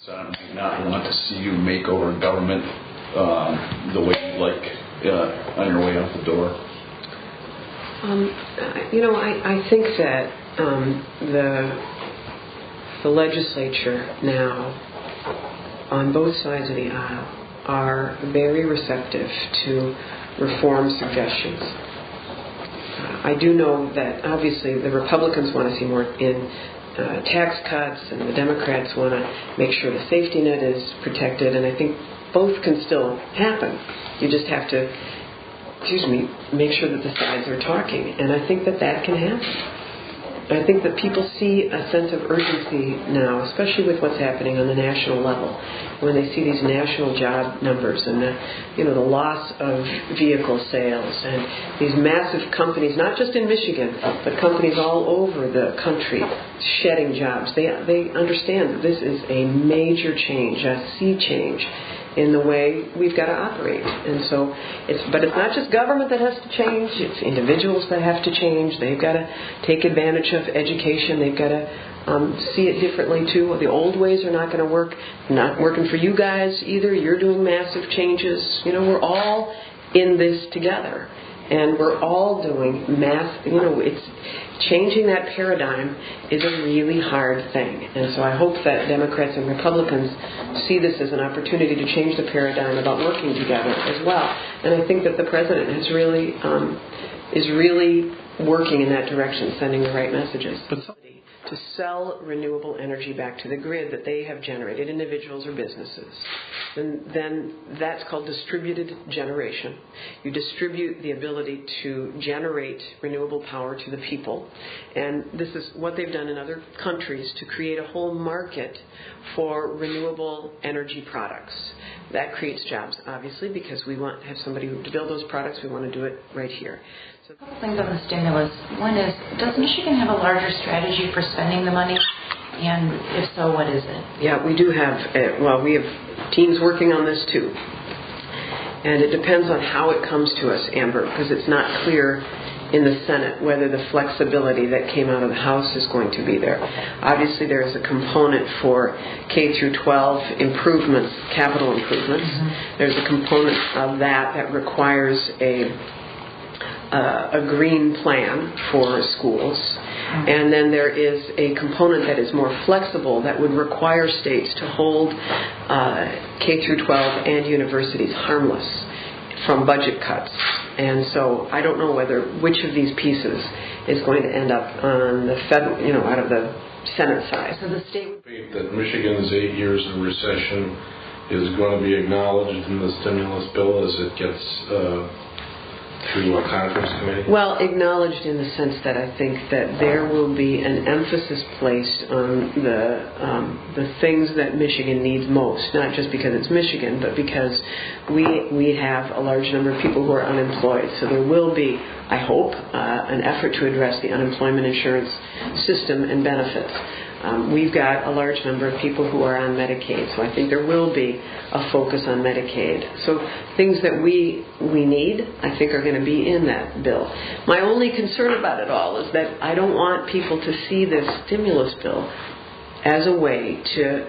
I might not want to see you make over government the way you like on your way out the door. I think that the legislature now, on both sides of the aisle, are very receptive to reform suggestions. I do know that obviously the Republicans want to see more in tax cuts, and the Democrats want to make sure the safety net is protected, and I think both can still happen. You just have to, make sure that the sides are talking, and I think that can happen. I think that people see a sense of urgency now, especially with what's happening on the national level, when they see these national job numbers and the loss of vehicle sales and these massive companies, not just in Michigan, but companies all over the country shedding jobs. They understand that this is a major change, a sea change in the way we've got to operate. And so it's not just government that has to change, it's individuals that have to change. They've got to take advantage of education. They've got to see it differently too. The old ways are not going to work. Not working for you guys either. You're doing massive changes. We're all in this together. And we're all doing it's changing that paradigm is a really hard thing. And so I hope that Democrats and Republicans see this as an opportunity to change the paradigm about working together as well. And I think that the president is really working in that direction, sending the right messages. To sell renewable energy back to the grid that they have generated, individuals or businesses, then that's called distributed generation. You distribute the ability to generate renewable power to the people, and this is what they've done in other countries to create a whole market for renewable energy products. That creates jobs, obviously, because we want to have somebody to build those products. We want to do it right here. A couple things on the stimulus. One is, does Michigan have a larger strategy for spending the money? And if so, what is it? Yeah, we do have, we have teams working on this too. And it depends on how it comes to us, Amber, because it's not clear in the Senate whether the flexibility that came out of the House is going to be there. Obviously, there is a component for K through 12 improvements, capital improvements. Mm-hmm. There's a component of that requires a green plan for schools. And then there is a component that is more flexible that would require states to hold K through 12 and universities harmless from budget cuts. And so I don't know which of these pieces is going to end up on the federal, out of the Senate side. So the state would that Michigan's 8 years of recession is going to be acknowledged in the stimulus bill as it gets through a conference committee? Well, acknowledged in the sense that I think that there will be an emphasis placed on the things that Michigan needs most, not just because it's Michigan, but because we have a large number of people who are unemployed. So there will be, I hope, an effort to address the unemployment insurance system and benefits. We've got a large number of people who are on Medicaid, so I think there will be a focus on Medicaid. So things that we need, I think, are going to be in that bill. My only concern about it all is that I don't want people to see this stimulus bill as a way to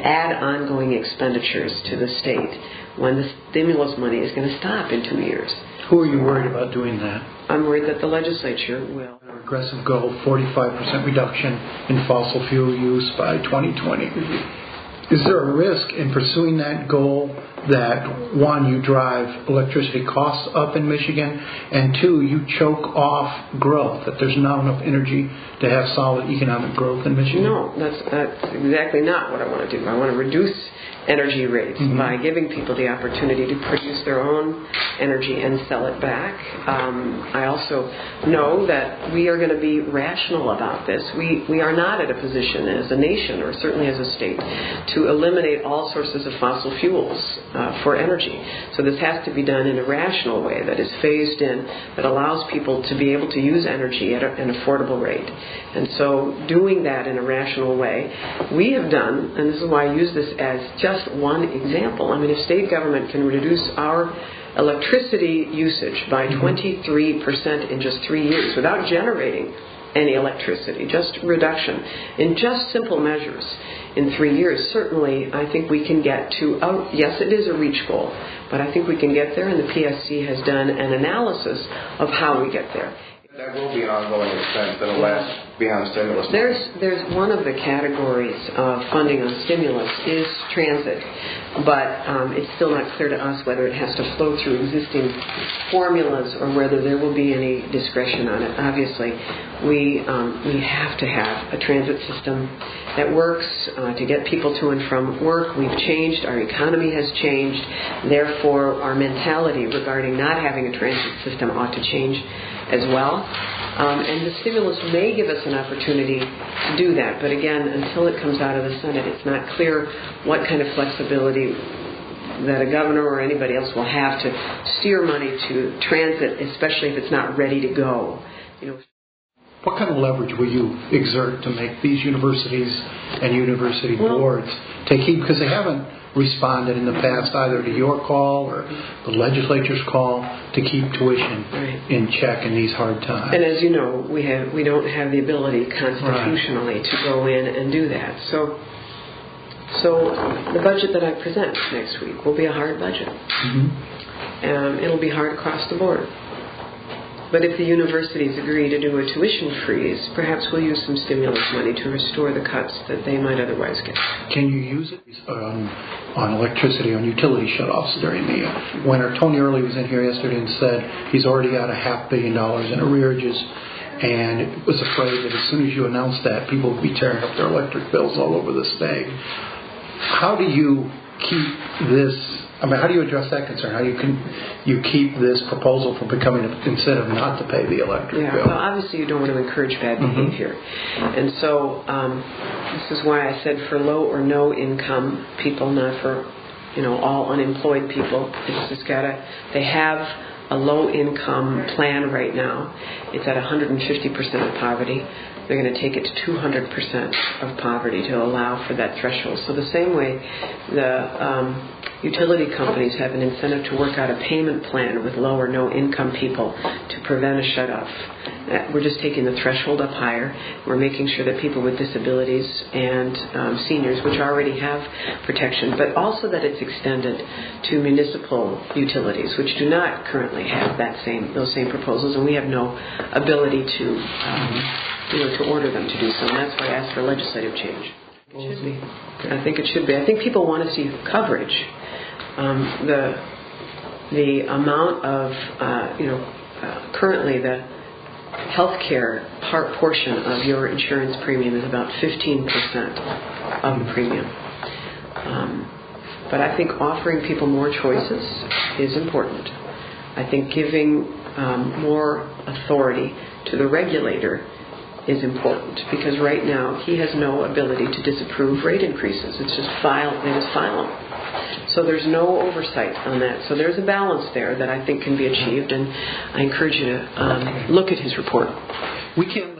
add ongoing expenditures to the state when the stimulus money is going to stop in 2 years. Who are you worried about doing that? I'm worried that the legislature will. An aggressive goal, 45% reduction in fossil fuel use by 2020. Mm-hmm. Is there a risk in pursuing that goal that, one, you drive electricity costs up in Michigan, and two, you choke off growth, that there's not enough energy to have solid economic growth in Michigan? No, that's exactly not what I want to do. I want to reduce energy rates by giving people the opportunity to produce their own energy and sell it back. I also know that we are going to be rational about this. We are not at a position as a nation, or certainly as a state, to eliminate all sources of fossil fuels for energy. So this has to be done in a rational way that is phased in, that allows people to be able to use energy at an affordable rate. And so doing that in a rational way, we have done, and this is why I use this as just one example. I mean, if state government can reduce our electricity usage by 23% in just 3 years without generating any electricity, just reduction. In just simple measures in 3 years, certainly I think we can get to, yes, it is a reach goal, but I think we can get there, and the PSC has done an analysis of how we get there. That will be an ongoing expense that will last beyond stimulus. There's one of the categories of funding on stimulus is transit, but it's still not clear to us whether it has to flow through existing formulas or whether there will be any discretion on it. Obviously, we have to have a transit system that works to get people to and from work. We've changed. Our economy has changed. Therefore, our mentality regarding not having a transit system ought to change as well. And the stimulus may give us an opportunity to do that. But again, until it comes out of the Senate, it's not clear what kind of flexibility that a governor or anybody else will have to steer money to transit, especially if it's not ready to go. What kind of leverage will you exert to make these universities and university boards take heed? Because they haven't responded in the past either to your call or the legislature's call to keep tuition in check in these hard times. And as you know, we don't have the ability constitutionally to go in and do that. So the budget that I present next week will be a hard budget. It'll be hard across the board. But if the universities agree to do a tuition freeze, perhaps we'll use some stimulus money to restore the cuts that they might otherwise get. Can you use it on electricity, on utility shutoffs during the winter? Tony Early was in here yesterday and said he's already got $500 million in arrearages, and was afraid that as soon as you announce that, people will be tearing up their electric bills all over the state. How do you keep this? How do you address that concern? How can you keep this proposal from becoming an incentive not to pay the electric bill? Well, obviously you don't want to encourage bad behavior. And so this is why I said for low or no income people, not for all unemployed people. They have a low income plan right now. It's at 150% of poverty. They're going to take it to 200% of poverty to allow for that threshold. So the same way the utility companies have an incentive to work out a payment plan with low or no income people to prevent a shutoff. We're just taking the threshold up higher. We're making sure that people with disabilities and seniors, which already have protection, but also that it's extended to municipal utilities, which do not currently have those same proposals, and we have no ability to order them to do so. And that's why I asked for legislative change. It should be. I think it should be. I think people want to see coverage. The amount of currently the healthcare portion of your insurance premium is about 15% of the premium. But I think offering people more choices is important. I think giving more authority to the regulator is important, because right now he has no ability to disapprove rate increases. It's just file them. So there's no oversight on that. So there's a balance there that I think can be achieved, and I encourage you to look at his report. We can't